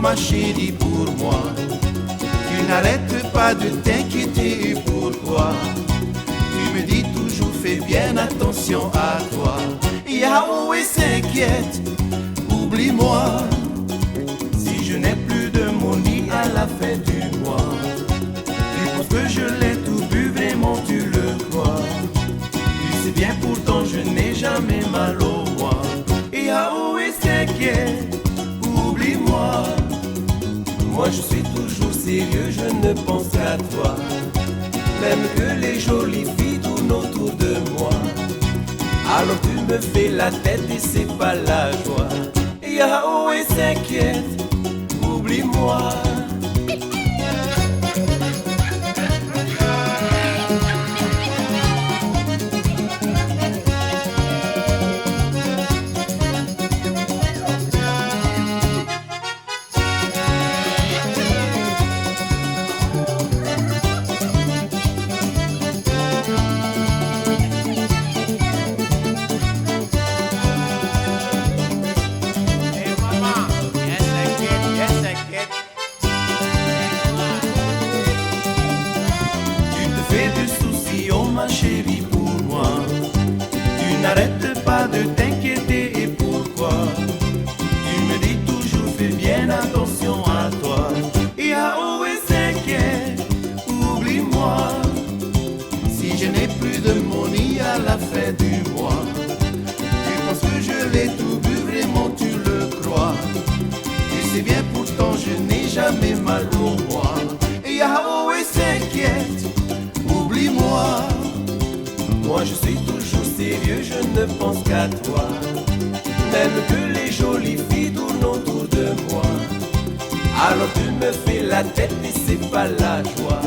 ma chérie, pour moi. Tu n'arrêtes pas de t'inquiéter, pourquoi? Tu me dis toujours, fais bien attention à toi. Yahweh s'inquiète, oublie-moi. Si je n'ai plus de mon lit à la fin du mois, tu penses que je l'ai tout bu, vraiment tu le crois? Tu sais bien pourtant je n'ai jamais mal au moi. Yahweh s'inquiète, oublie-moi. Moi je suis toujours sérieux, je ne pense qu'à toi. Même que les jolies filles tournent autour de moi, alors tu me fais la tête et c'est pas la joie. Yahweh s'inquiète, oublie-moi. Fais du souci, oh ma chérie, pour moi. Tu n'arrêtes pas de t'inquiéter, et pourquoi? Tu me dis toujours, fais bien attention à toi. Yahweh s'inquiète, oublie-moi. Si je n'ai plus de money à la fin du mois, tu penses que je l'ai tout bu, vraiment tu le crois? Tu sais bien pourtant je n'ai jamais mal au moi. Yahweh s'inquiète, oublie-moi. Moi je suis toujours sérieux, je ne pense qu'à toi. Même que les jolies filles tournent autour de moi, alors tu me fais la tête et c'est pas la joie.